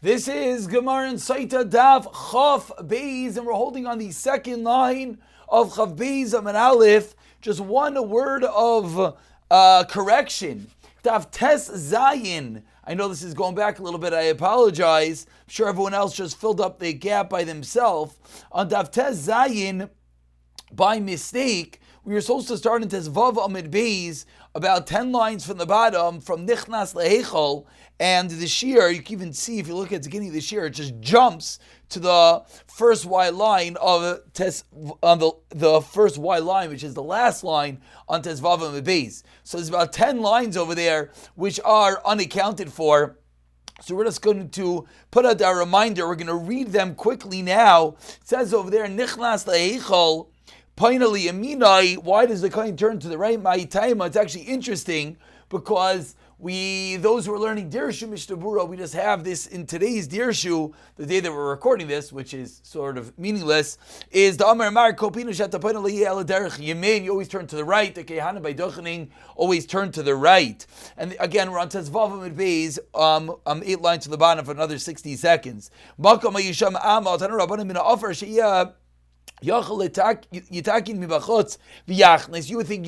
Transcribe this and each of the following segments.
This is Gemara in Sotah Daf Chaf Beis, and we're holding on the second line of Chaf Beis Amud Aleph. Just one word of correction. Daf Tes Zayin. I know this is going back a little bit. I apologize. I'm sure everyone else just filled up the gap by themselves. On Daf Tes Zayin, by mistake, we were supposed to start in Tes Vav Amud Beis, about 10 lines from the bottom, from Nichnas Lehechol, and the shear, you can even see, if you look at the beginning of the shear, it just jumps to the first Y line of the first Y line, which is the last line on Tes Vav Amud Beis. So there's about 10 lines over there which are unaccounted for. So we're just going to put out our reminder. We're going to read them quickly now. It says over there, Nichnas Lehechol, Painali Aminai. Why does the coin turn to the right? Ma'itaima. It's actually interesting because those who are learning Dirshu Mishtabura, we just have this in today's Dirshu, the day that we're recording this, which is sort of meaningless, is the Amar Mar Kopinu Shatapaina Li'el Derech Yemin. You always turn to the right. The Kehana by Dochening always turn to the right. And again, we're on Tes Vav Amud Beis, 8 lines to the bottom for another 60 seconds. Makom Yisham Amal Tanu Rabbanim Min Offer Sheyah. You would think you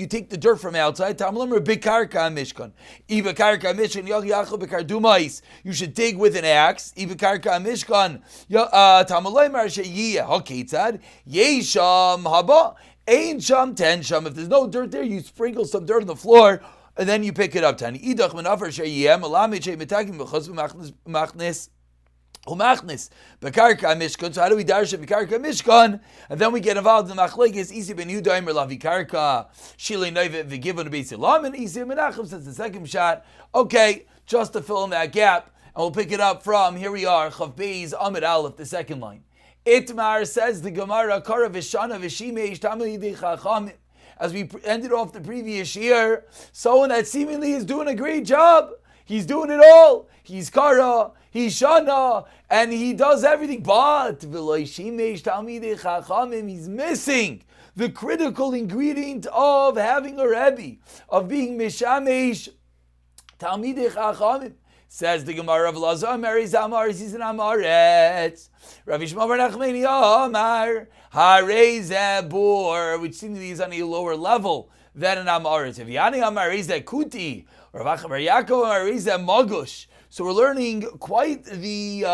take the dirt from outside. You should dig with an axe. If there's no dirt there, you sprinkle some dirt on the floor and then you pick it up. Umachnis bekarka mishkan. So how do we darsha bekarka mishkan? And then we get involved in the machlekes. Isi ben Yudaimer lavi karka shilei noivet v'givon beis lam, and Isi Menachem says the second shot. Okay, just to fill in that gap, and we'll pick it up from here. We are Chaf Beis Amud Aleph, the second line. Itmar says the Gemara Kara v'shana v'shimeish tamei chachamim. As we ended off the previous year, someone that seemingly is doing a great job. He's doing it all. He's Kara, he's Shana, and he does everything. But he's missing the critical ingredient of having a Rebbe, of being Mishamesh Talmidei Chachamim. Says the Gemara of Lazar, Mary Zamar, he's an Amaretz. Rav Yishmael bar Nachmani Amar, Harei Zebur, which seemingly is on a lower level than an Amaretz. If Yani Amar is that Kuti, or Rav Acha bar Yaakov Amar is that Magush. So we're learning quite the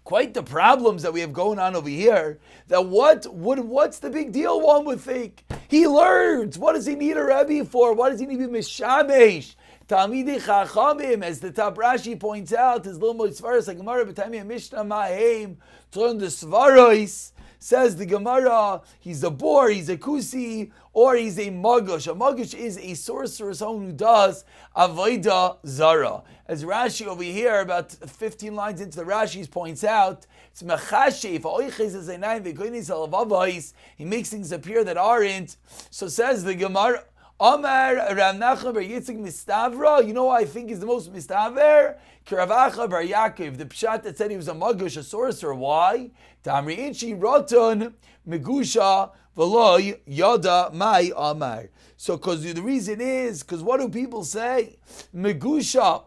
problems that we have going on over here. That what's the big deal? One would think he learns. What does he need a Rebbe for? Why does he need to be mishamesh Talmidei Chachamim? As the Top Rashi points out, his little Svaros like Gemara b'Tami Mishnah Mahem to learn the Svaros. Says the Gemara, he's a bor, he's a kusi, or he's a magush. A magush is a sorcerer, someone who does avodah zara. As Rashi over here, about 15 lines into the Rashi, points out, it's mechashef, he makes things appear that aren't. So says the Gemara, Amar Rav Nachman bar Yitzchak Mistavra. You know what I think is the most mistaver? Rav Acha bar Yaakov, the pshat that said he was a magush, a sorcerer. Why? Tamri inchi roton megusha v'loy yada mai amar. So, because the reason is, because what do people say? Megusha,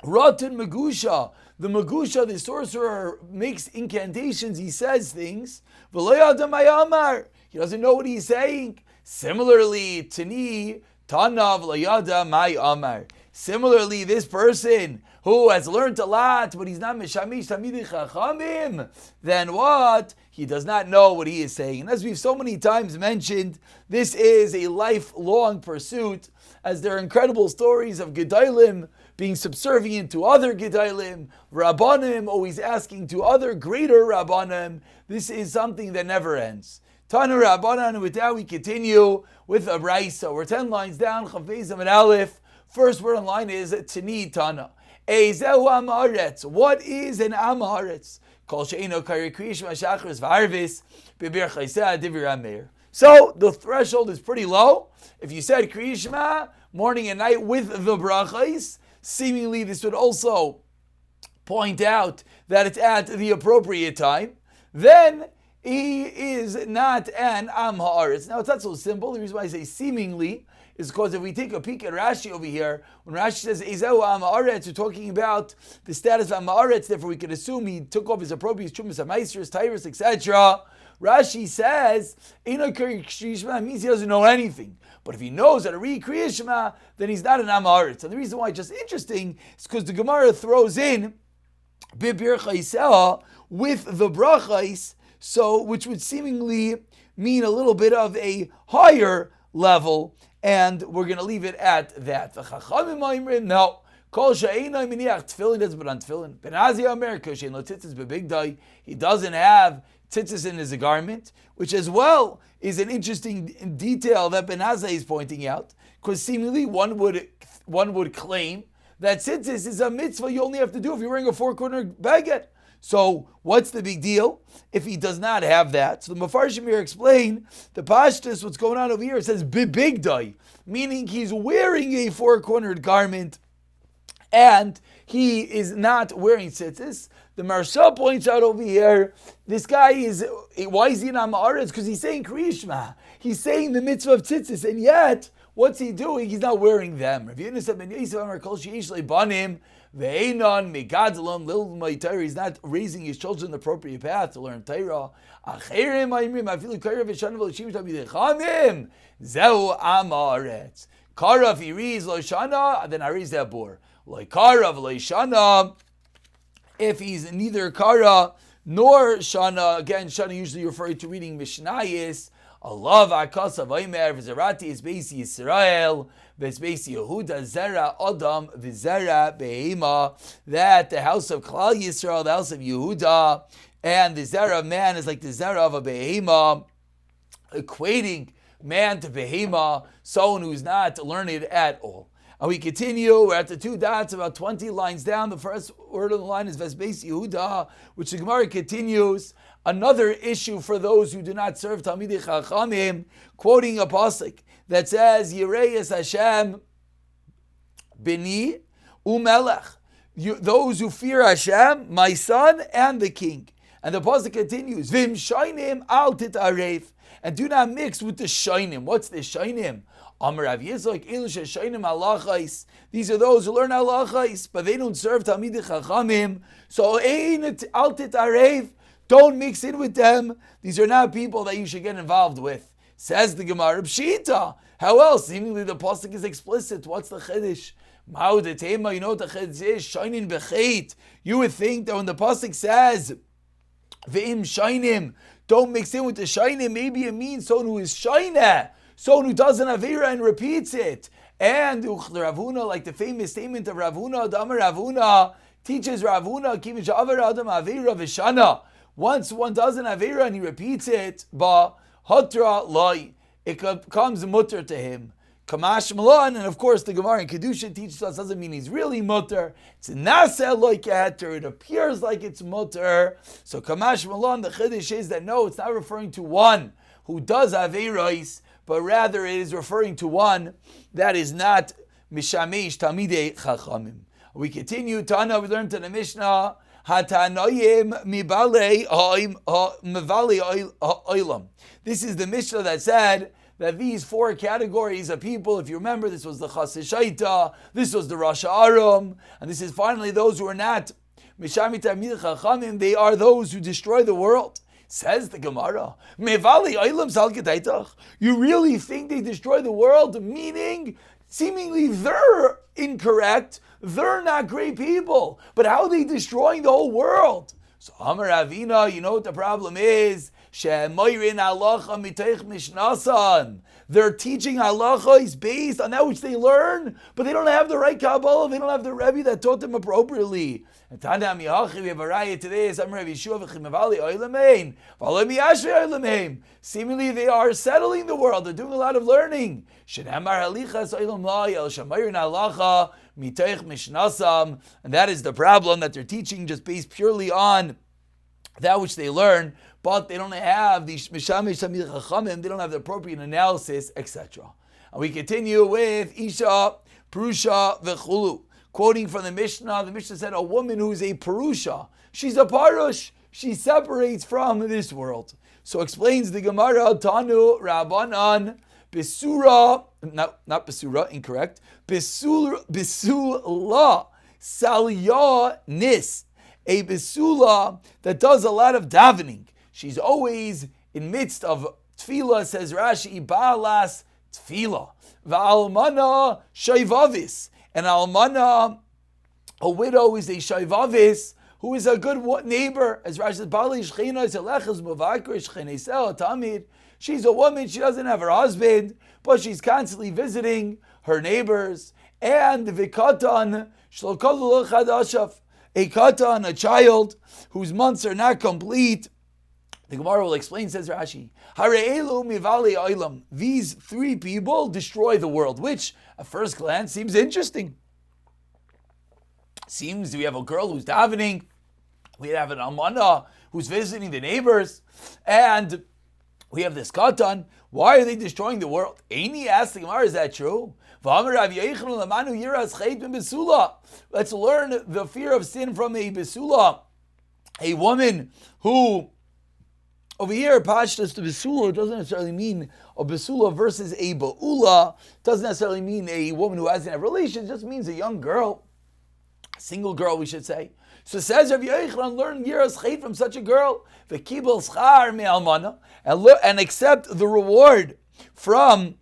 roton megusha. The megusha, the sorcerer, makes incantations. He says things. V'loy yada mai amar. He doesn't know what he's saying. Similarly, Tani Tanav Layada Mai Amar. Similarly, this person who has learned a lot, but he's not Mishamish Tamidei Chachamim, then what? He does not know what he is saying. And as we've so many times mentioned, this is a lifelong pursuit, as there are incredible stories of Gedalim being subservient to other Gedalim, Rabbanim always asking to other greater Rabbanim. This is something that never ends. Tanu Rabbanan, and with that we continue with a Braisa. We're 10 lines down, Chaf Beis Amud Aleph. First word on line is Tani Tana. Ezehu Amaretz. What is an Amaretz? Kol she'eino kari kriyish ma'shachris v'arvis b'bir chayseh divir ameir. So the threshold is pretty low. If you said kriyishma morning and night with the brachos, seemingly this would also point out that it's at the appropriate time. Then he is not an Am Haaretz. Now, it's not so simple. The reason why I say seemingly is because if we take a peek at Rashi over here, when Rashi says Ezeu Amaretz, we're talking about the status of Amaretz. Therefore, we could assume he took off his appropriate Chumas Amaisers, Tyrus, etc. Rashi says Eino Kari Shema means he doesn't know anything. But if he knows how to read Kriya Shema, then he's not an Amaretz. And the reason why it's just interesting is because the Gemara throws in Bibir Chaiseh with the brachais, so which would seemingly mean a little bit of a higher level, and we're going to leave it at that. The Chachamim Oimrim, no. Kol she'einai miniach tefillin doesn't put on tefillin. Ben Azia Omer, kol she'ein lo tzitzis bebigdai, he doesn't have tzitzis in his garment, which as well is an interesting detail that Ben Azai is pointing out, because seemingly one would claim that tzitzis is a mitzvah you only have to do if you're wearing a four-cornered baguette. So what's the big deal if he does not have that? So the Mefarshim here explain the Pashtus, what's going on over here. It says bibigdai, meaning he's wearing a four-cornered garment and he is not wearing tzitzis. The Marsha points out over here, this guy why is he in Amaretz? Because he's saying Kriya Shema. He's saying the mitzvah of tzitzis, and yet, what's he doing? He's not wearing them. Rav Yehuda ben Yosef Amar Kol She'ish Lebanim Ve'einon Megadlon Lil Ma'Torah. He's not raising his children the appropriate path to learn Torah. Acherim Ma'imrim Afilu Kairav V'Shana V'Lishim Tamidei Chamim Zeu Amaretz. Kara, if he reads Lo Shana, then I raise that bor. Lo Kara Lo Shana. If he's neither Kara nor Shana, again, Shana usually referring to reading Mishnayis. Allah v'akasa v'aymer v'zerati is Beis Yisrael v'Beis Yehuda zera Adam v'zera behema, that the house of Klal Yisrael, the house of Yehuda, and the zera of man is like the zera of a behema, equating man to behema, someone who's not learned at all. And we continue, we're at the two dots, about 20 lines down. The first word of the line is Vesbeis Yehuda, which the Gemara continues. Another issue for those who do not serve Talmidei Chachamim, quoting a pasuk that says, Yireis Hashem bini umelech. Those who fear Hashem, my son and the king. And the pasuk continues, Vim shainim al titareif. And do not mix with the shainim. What's the shainim? Amar Rav Yitzchak, Elu sheshainim halachais. These are those who learn halachais, but they don't serve Talmidei Chachamim. So ein al titareif. Don't mix in with them. These are not people that you should get involved with. Says the Gemara, Pshita. How else? Seemingly the pasuk is explicit. What's the chiddush? Ma'udetema, you know what the chiddush is? Shining bechet. You would think that when the pasuk says, Ve'im shainim, don't mix in with the shainim, maybe it means someone who is shaina, someone who does an avera and repeats it. And Ravuna, like the famous statement of Ravuna, Damar Ravuna, teaches Ravuna, Kim Shavar Adam Avera Vishana. Once one does an avera and he repeats it, ba hatra loy, it becomes mutter to him. Kamash malan, and of course the Gemara in Kedusha teaches us doesn't mean he's really mutter. It's naseh like heter. It appears like it's mutter. So kamash malan, the chiddush is that no, it's not referring to one who does averais, but rather it is referring to one that is not mishamesh talmidei chachamim. We continue. Tana, we learned in the Mishnah. Hatanoyim mibale oilam. This is the Mishnah that said that these four categories of people, if you remember, this was the Chasishaita, this was the Rasha Aram, and this is finally those who are not Mishami Talmidei Chachamim, they are those who destroy the world. Says the Gemara, Mevali oilam sal kedaitach. You really think they destroy the world? Meaning, seemingly they're incorrect. They're not great people. But how are they destroying the whole world? So Amar Avina, you know what the problem is? They're teaching halacha is based on that which they learn, but they don't have the right Kabbalah, they don't have the Rebbe that taught them appropriately. And we have a raya today. Seemingly they are settling the world, they're doing a lot of learning. And that is the problem, that they're teaching just based purely on that which they learn, but they don't have the Mishamesh Talmidei Chachamim, they don't have the appropriate analysis, etc. And we continue with Isha, Purusha, V'chulu. Quoting from the Mishnah said a woman who is a Purusha, she's a Parush, she separates from this world. So explains the Gemara, Tanu Rabbanan, Besura, not Besura, incorrect. Besula Salya Nis. A Besula that does a lot of davening. She's always in midst of tefillah, says Rashi, Baalas tefillah. Va'almana shayvavis. And almana, a widow, is a shayvavis, who is a good neighbor. As Rashi says, Bali shchina zelechas muvakar shchinesel tamid. She's a woman, she doesn't have her husband, but she's constantly visiting her neighbors. And vikatan shlokol chadashav, a katan, a child whose months are not complete. The Gemara will explain, says Rashi, Hare'elu mivali oilam. These three people destroy the world, which at first glance seems interesting. Seems we have a girl who's davening, we have an almana who's visiting the neighbors, and we have this katan. Why are they destroying the world? Aini asked the Gemara, is that true? Let's learn the fear of sin from a besula, a woman who, over here, pashtas to besula doesn't necessarily mean a besula versus a ba'ula. Doesn't necessarily mean a woman who hasn't had relations. It just means a young girl, a single girl, we should say. So says Rav Yochanan, learn yiras chet from such a girl, v'kibel schar me'almana, and accept the reward from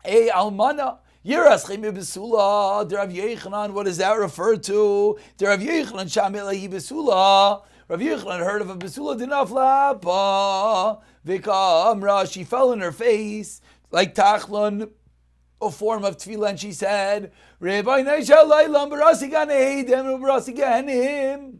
a almana. Yiras chet me'besula. The Rav Yochanan, what does that refer to? The Rav Yochanan shamelahi besula. Rav Yochanan heard of a besula dinaflapa v'kamra. She fell in her face like tachlon, a form of tefillah, and she said, Rabbi Naishalaylam barasi ganeidim barasi ganim.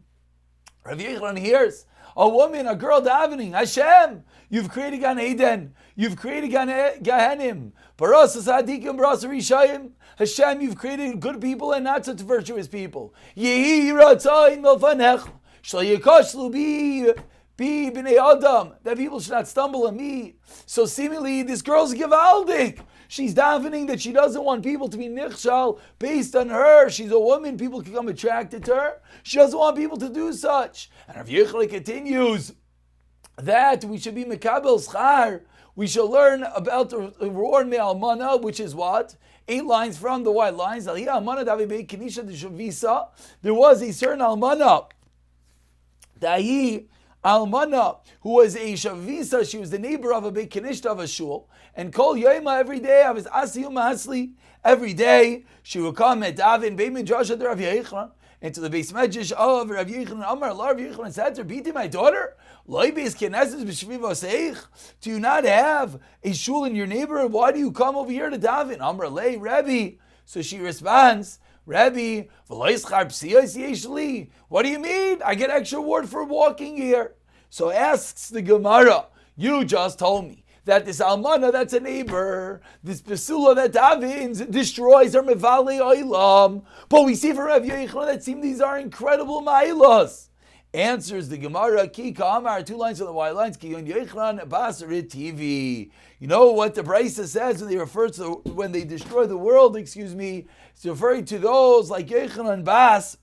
Rav Yochanan hears a woman, a girl davening, Hashem, you've created Gan Eden, you've created Gahenim, baras sadikim baras rishayim. Hashem, you've created good people and not such virtuous people. Yehi ratzayin milfanech shal yikashlu bi b'nei adam, that people should not stumble on me. So seemingly this girl's givaldik. She's davening that she doesn't want people to be nichshal based on her. She's a woman, people can become attracted to her. She doesn't want people to do such. And Rav Yochanan continues that we should be mekabel schar. We shall learn about the reward me'almana, which is what? 8 lines from the white lines. There was a certain almana, Dahi almana, who was a shavisa. She was the neighbor of a big kinishta of a shul. And kol yoyma, every day, of his asiyum hasli, every day she would come at Davin Beit Midrash at Rav Yochanan, into the Beis Medrash of Rav Yochanan. Amar Rav Yochanan said to her, Biti, my daughter, loy beis knesses b'shviv oseich. Do you not have a shul in your neighborhood? Why do you come over here to Davin? Amar lei Rebbe. So she responds, Rebbe, what do you mean? I get extra reward for walking here. So asks the Gemara, you just told me that this almana that's a neighbor, this besula that davins, destroys her mevali oilam. But we see from Rav Yochanan that seem these are incredible ma'ilas. Answers the Gemara, ki ka'amar, 2 lines on the white lines, ki yon Yochanan basarit TV. You know what the Brisa says when they refer to when they destroy the world, it's referring to those like Yochanan bas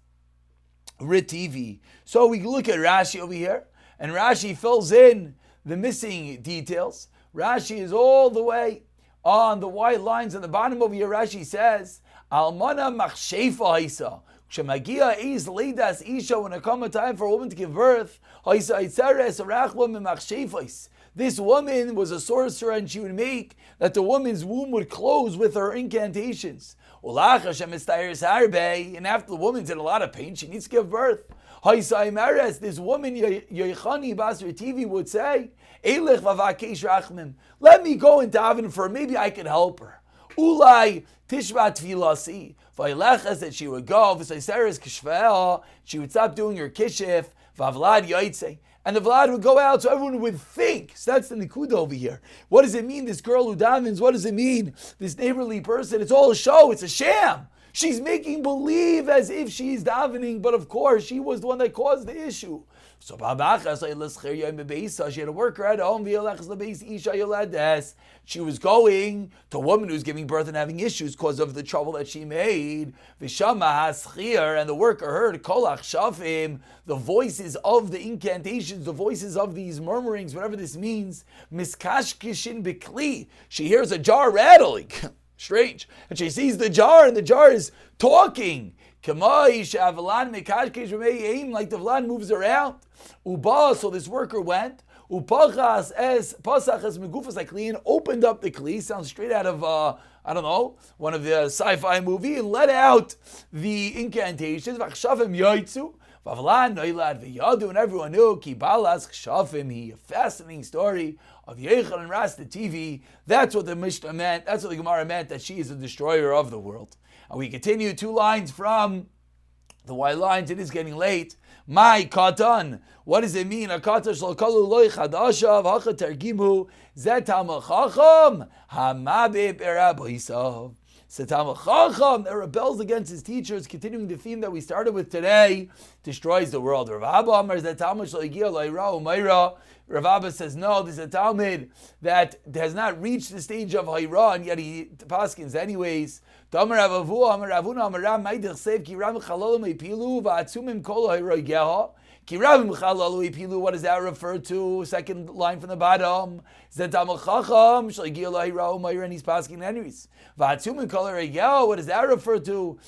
rit TV. So we look at Rashi over here, and Rashi fills in the missing details. Rashi is all the way on the white lines on the bottom over here. Rashi says, Almana machshefa haisa. Shemagia is leidas isha, when it comes a time for a woman to give birth. Haisa itzeres arachla memachshefais. This woman was a sorcerer, and she would make that the woman's womb would close with her incantations. And after the woman's in a lot of pain, she needs to give birth. This woman, Yochani Basra TV, would say, let me go and daven for her, maybe I can help her. Ulai Tishba Tfilasi. That she would go, she would stop doing her kishif, and the Vlad would go out so everyone would think. So that's the Nikuda over here. What does it mean, this girl who davens? What does it mean, this neighborly person? It's all a show, it's a sham. She's making believe as if she's davening, but of course she was the one that caused the issue. So she had a worker at home. She was going to a woman who's giving birth and having issues because of the trouble that she made. And the worker heard the voices of the incantations, the voices of these murmurings, whatever this means. She hears a jar rattling. Strange. And she sees the jar, and the jar is talking. Like the Vlan moves around. So this worker went. And opened up the kli. Sounds straight out of, one of the sci-fi movie, and let out the incantations. And everyone knew, a fascinating story of Yechon and Ras the TV. That's what the Mishnah meant. That's what the Gemara meant, that she is the destroyer of the world. And we continue 2 lines from the white lines. It is getting late. My katan. What does it mean? A katan shalkalu loy chadashav hacha tergimu zetam chacham hamabib eraboisav. Setam chacham that rebels against his teachers, continuing the theme that we started with today, destroys the world. Rav Abba Amar zetam shaligia loyra umayra. Rav Abba says, no, this is a Talmud that has not reached the stage of Hayra, and yet he paskins anyways. What does that refer to? Second line from the bottom. And he's pasking anyways. What does that refer to?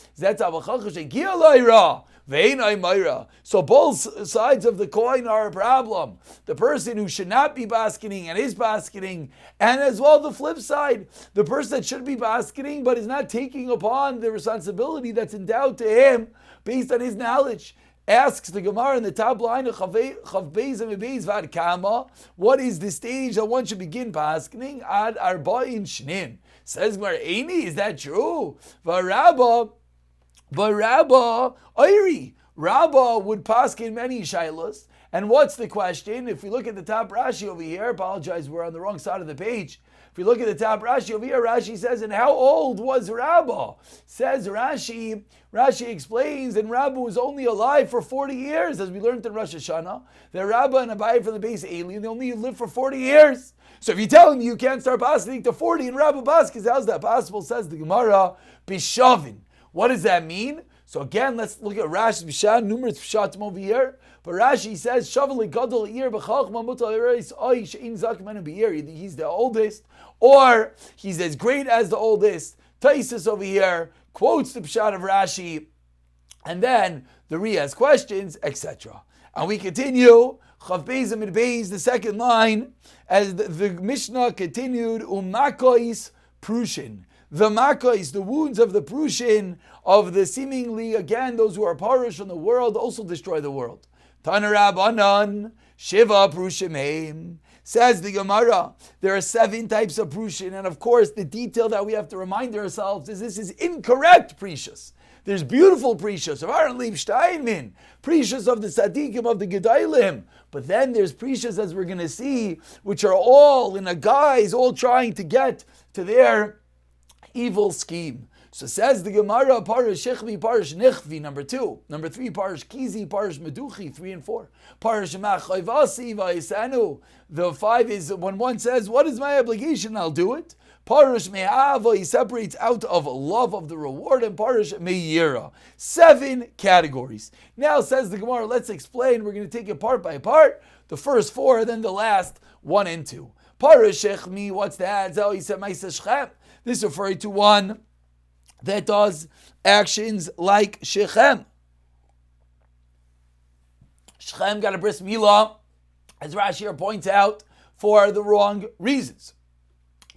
So both sides of the coin are a problem. The person who should not be basketing and is basketing, and as well the flip side, the person that should be basketing but is not taking upon the responsibility that's endowed to him based on his knowledge. Asks the Gemara in the top line of Chav Beis and Beis Vad Kama, what is the stage that one should begin basketing? Ad Arba'in Shnim. Says Gemara, Eini, is that true? But Rabba, Rabba would paskin many shaylas. And what's the question? If we look at the top Rashi over here, apologize, we're on the wrong side of the page. If we look at the top Rashi over here, Rashi says, and how old was Rabba? Says Rashi explains, and Rabba was only alive for 40 years, as we learned in Rosh Hashanah. The Rabba and Abai from the base alien, they only lived for 40 years. So if you're telling me you can't start pasking to 40 and Rabba Baskis, how's that possible? Says the Gemara, Bishavin. What does that mean? So again, let's look at Rashi's Bishan, numerous Pshatim over here. But Rashi says, Shavali Gadol Ir B'chachma Mutal Ereis Oy Shein Zak Menu B'Ir. He's the oldest, or he's as great as the oldest. Taisus over here quotes the Pshat of Rashi, and then the Ri has questions, etc. And we continue, Chav Beis Amid Beis, the second line, as the Mishnah continued, Umakois Prushin. The Makais, the wounds of the Prushin, of the seemingly, again, those who are parish from the world, also destroy the world. Tanarab Anan, Shiva Prushim. Says the Gemara, there are 7 types of Prushin, and of course, the detail that we have to remind ourselves is this is incorrect Precious. There's beautiful Precious of Aaron Leib Steinman, Precious of the Tzaddikim, of the Gedailim, but then there's Precious, as we're going to see, which are all in a guise, all trying to get to their evil scheme. So says the Gemara, Parish Shechvi, Parish Nichvi, number 2. Number 3, Parish Kizi, Parish Meduchi, 3 and 4. Parish Machayvasi, Vaisanu. The 5 is when one says, what is my obligation? I'll do it. Parish Me'ava, he separates out of love of the reward, and Parish Me'yira. 7 categories. Now says the Gemara, let's explain. We're going to take it part by part. The first 4, then the last 1 and 2. Parish Shechmi, what's that? He said, this is referring to one that does actions like Shechem. Shechem got a bris milah, as Rashi here points out, for the wrong reasons,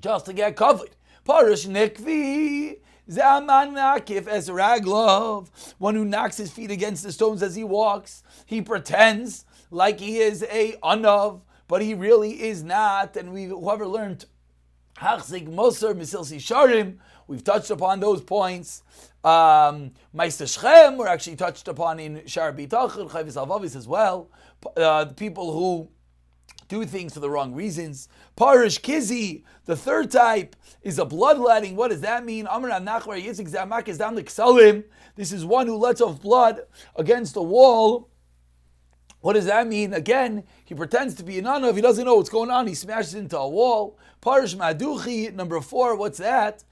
just to get covered. Parish Nikvi, Zaman Nakif es Raglov, one who knocks his feet against the stones as he walks. He pretends like he is a anav, but he really is not. And whoever learned Hachzik Moser Misil Sharim, we've touched upon those points. Meister Shchem were actually touched upon in Shar Bitachon, Chayvis Alvavis as well. The people who do things for the wrong reasons. Parish Kizi, the third type, is a bloodletting. What does that mean? This is one who lets off blood against a wall. What does that mean? Again, he pretends to be an Anav. He doesn't know what's going on. He smashes into a wall. Parish Maduchi, number 4, what's that?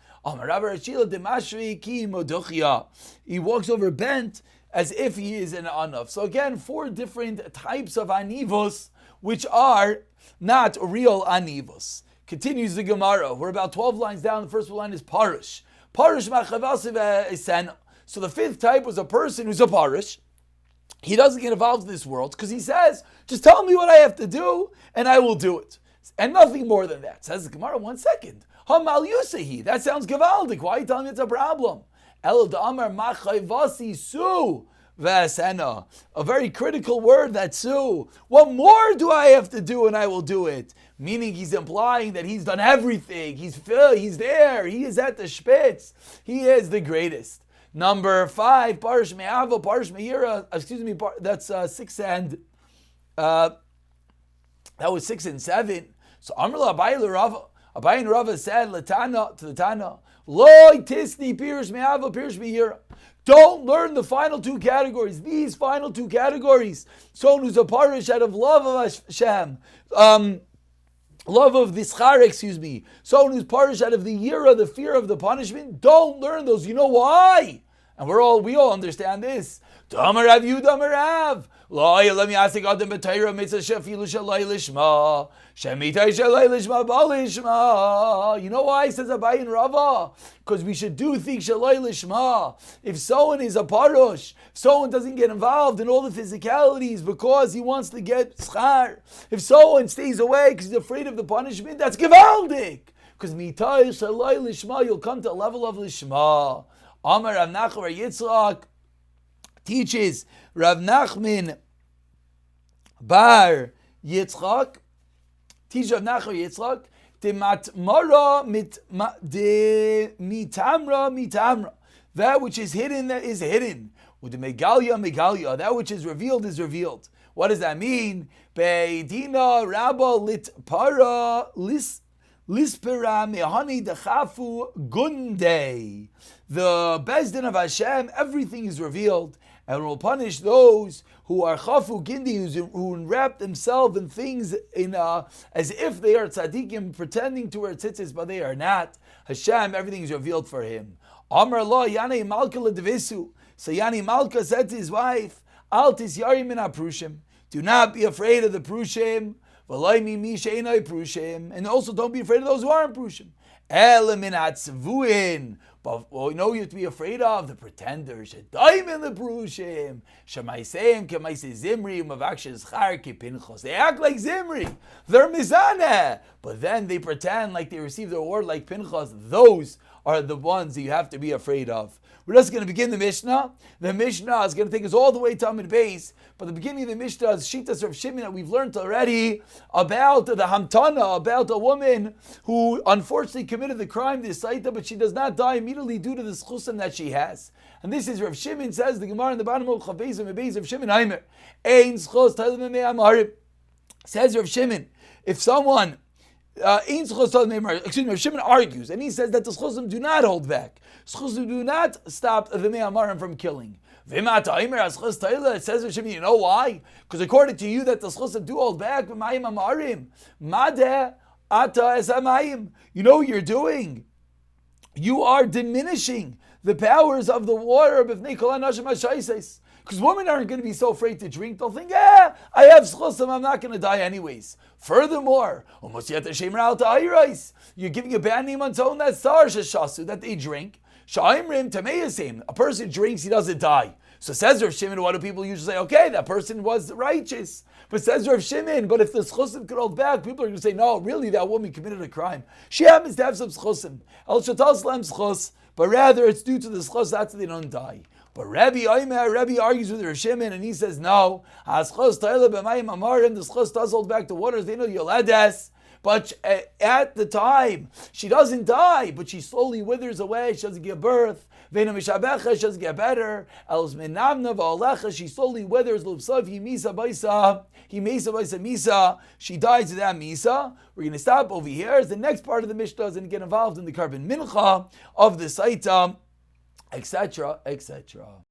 He walks over bent as if he is an Anav. So again, 4 different types of Anivos, which are not real Anivos. Continues the Gemara. We're about 12 lines down. The first line is Parish. Parish Machavasiv Isena. So the 5th type was a person who's a Parish. He doesn't get involved in this world because he says, just tell me what I have to do and I will do it. And nothing more than that. Says the Gemara, 1 second. Hamal Yusahi. That sounds gavaldik. Why are you telling me it's a problem? El Damar Machavasi Su. Vasena, a very critical word, that su. What more do I have to do and I will do it? Meaning he's implying that he's done everything. He's there. He is at the Spitz. He is the greatest. Number 5, Parish Me'ava, Parish Me'ira, that's 6 and, that was 6 and 7. So Amrla Abayi and Rava said, Latana, to the Tana, Loi Tisni Parish Me'ava, Parish Me'ira. Don't learn the final 2 categories. These final 2 categories. Someone who's a parish out of love of Hashem, love of the schar, Someone who's parish out of the yira, the fear of the punishment. Don't learn those. You know why? And we all understand this. Damar Rav Yudah Rav. Let me ask God the B'Torah mitzvah shefilu shalai lishma shemitai shalai lishma balishma. You know why he says Abayi and Rava? Because we should do things shalai lishma. If someone is a parush, if someone doesn't get involved in all the physicalities because he wants to get schar, if someone stays away because he's afraid of the punishment, that's gevaldik. Because mitai shalai lishma, you'll come to a level of lishma. Amar Rav Nachman Yitzchak teaches Rav Nachman Bar Yitzchak, teaches Rav Nachman Yitzchak, de matmara de mitamra, that which is hidden, that is hidden. With the megalia, that which is revealed is revealed. What does that mean? Beidina rabba lit para lispera mehani dechafu gunde. The Bezdin of Hashem, everything is revealed, and will punish those who are chafu gindi, who enwrap themselves in things as if they are tzaddikim, pretending to wear tzitzis, but they are not. Hashem, everything is revealed for him. Amar lo Yanei Malka ledevisu. So Yani Malka said to his wife, Al tisyari min aprushim. Do not be afraid of the prushim. V'loi mi she'enoi prushim. And also don't be afraid of those who aren't prushim. Ele min hatzvuin. But what you have to be afraid of, the pretenders. Shadaim in the prushim. Shemaiseim kemaise Zimri umavakshes char ki Pinchas. They act like Zimri. They're mizaneh. But then they pretend like they receive the reward like Pinchas. Those are the ones that you have to be afraid of. We're just going to begin the Mishnah. The Mishnah is going to take us all the way to Amid Beis. But the beginning of the Mishnah is Shitas of Shimon that we've learned already about the Hamtana, about a woman who unfortunately committed the crime, the Sotah, but she does not die immediately due to the schusim that she has. And this is Rav Shimon, says the Gemara in the bottom of Chavez and Beis of Shimon Aimer. Ein schos talim me'amarim. Says Rav Shimon, if someone Rav Shimon argues, and he says that the schusim do not hold back. Schusim do not stop the me'amarim from killing. It says Rav Shimon, you know why? Because according to you that the schusim do hold back, you know what you're doing? You are diminishing the powers of the water. Because women aren't going to be so afraid to drink. They'll think, I have schusim, I'm not going to die anyways. Furthermore, you're giving a bad name on someone that's that they drink. A person drinks, he doesn't die. So says Rav Shimon, what do people usually say? Okay, that person was righteous. But says Rav Shimon, but if the schusim could hold back, people are going to say, no, really, that woman committed a crime. She happens to have some schusim. But rather it's due to the schus, that's why they don't die. But Rabbi argues with Rav Shimon, and he says, no, the schus does hold back the waters, they know Yoledes. But at the time, she doesn't die, but she slowly withers away, she doesn't give birth. Vena mishabecha, she doesn't get better. Els menamna va'alecha, she slowly withers. Lubsav he misa baisa, he misa baisa misa. She dies of that misa. We're going to stop over here. As the next part of the Mishnah is going to get involved in the carbon mincha of the Sotah, etc., etc.